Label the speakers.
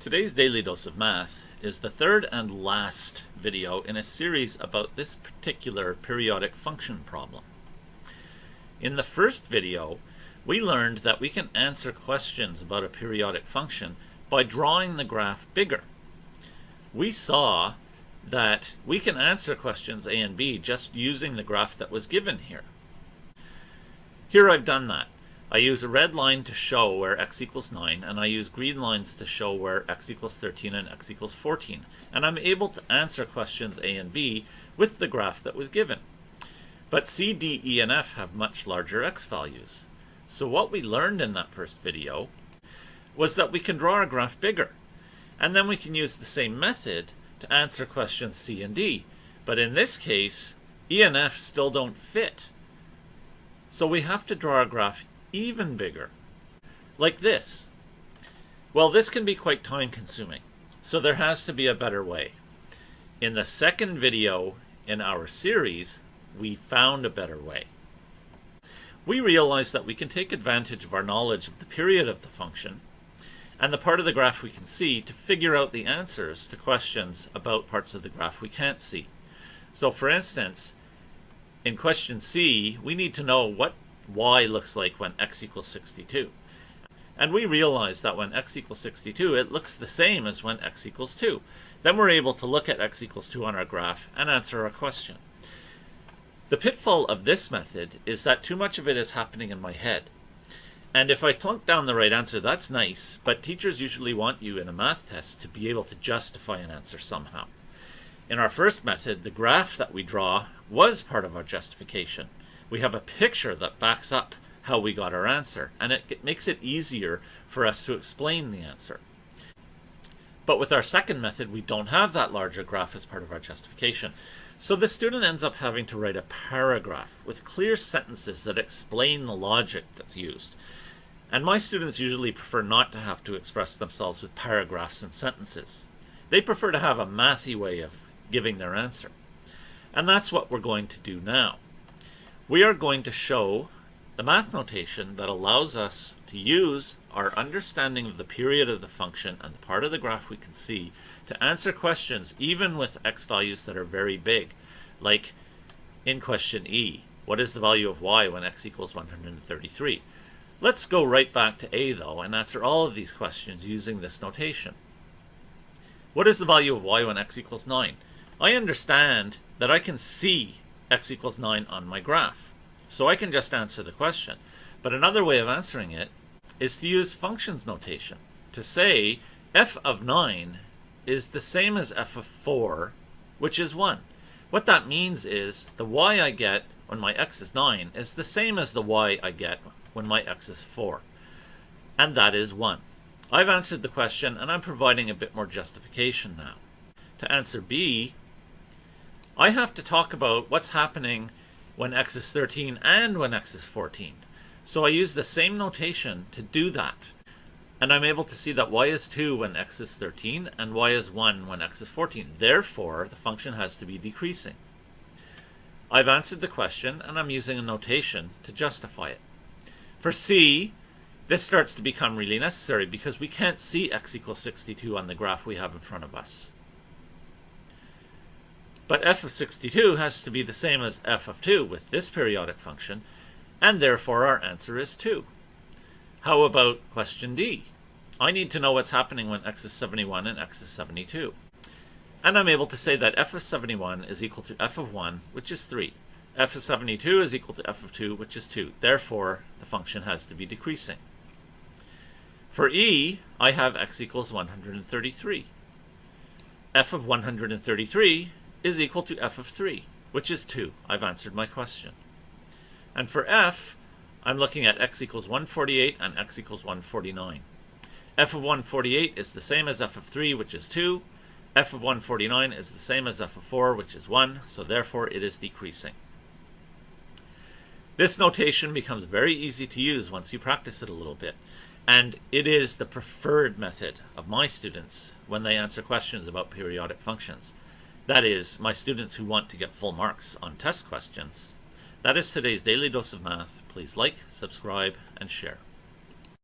Speaker 1: Today's Daily Dose of Math is the third and last video in a series about this particular periodic function problem. In the first video, we learned that we can answer questions about a periodic function by drawing the graph bigger. We saw that we can answer questions A and B just using the graph that was given here. Here I've done that. I use a red line to show where x equals 9, and I use green lines to show where x equals 13 and x equals 14. And I'm able to answer questions A and B with the graph that was given. But C, D, E, and F have much larger x values. So what we learned in that first video was that we can draw our graph bigger. And then we can use the same method to answer questions C and D. But in this case, E and F still don't fit. So we have to draw our graph even bigger, like this. Well, this can be quite time consuming, so there has to be a better way. In the second video in our series, we found a better way. We realized that we can take advantage of our knowledge of the period of the function and the part of the graph we can see to figure out the answers to questions about parts of the graph we can't see. So for instance, in question C, we need to know what y looks like when x equals 62. And we realize that when x equals 62, it looks the same as when x equals 2. Then we're able to look at x equals 2 on our graph and answer our question. The pitfall of this method is that too much of it is happening in my head. And if I plunk down the right answer, that's nice, but teachers usually want you in a math test to be able to justify an answer somehow. In our first method, the graph that we draw was part of our justification. We have a picture that backs up how we got our answer, and it makes it easier for us to explain the answer. But with our second method, we don't have that larger graph as part of our justification. So the student ends up having to write a paragraph with clear sentences that explain the logic that's used. And my students usually prefer not to have to express themselves with paragraphs and sentences. They prefer to have a mathy way of giving their answer. And that's what we're going to do now. We are going to show the math notation that allows us to use our understanding of the period of the function and the part of the graph we can see to answer questions even with x values that are very big. Like in question E, what is the value of y when x equals 133? Let's go right back to A though and answer all of these questions using this notation. What is the value of y when x equals 9? I understand that I can see x equals 9 on my graph, so I can just answer the question. But another way of answering it is to use functions notation to say f of 9 is the same as f of 4, which is 1. What that means is the y I get when my x is 9 is the same as the y I get when my x is 4, and that is 1. I've answered the question, and I'm providing a bit more justification now. To answer B, I have to talk about what's happening when x is 13 and when x is 14. So I use the same notation to do that. And I'm able to see that y is 2 when x is 13 and y is 1 when x is 14. Therefore, the function has to be decreasing. I've answered the question, and I'm using a notation to justify it. For C, this starts to become really necessary because we can't see x equals 62 on the graph we have in front of us. But f of 62 has to be the same as f of 2 with this periodic function, and therefore our answer is 2. How about question D? I need to know what's happening when x is 71 and x is 72. And I'm able to say that f of 71 is equal to f of 1, which is 3. F of 72 is equal to f of 2, which is 2. Therefore, the function has to be decreasing. For E, I have x equals 133. F of 133 is equal to f of 3, which is 2. I've answered my question. And for F, I'm looking at x equals 148 and x equals 149. F of 148 is the same as f of 3, which is 2. F of 149 is the same as f of 4, which is 1, so therefore it is decreasing. This notation becomes very easy to use once you practice it a little bit, and it is the preferred method of my students when they answer questions about periodic functions. That is, my students who want to get full marks on test questions. That is today's Daily Dose of Math. Please like, subscribe, and share.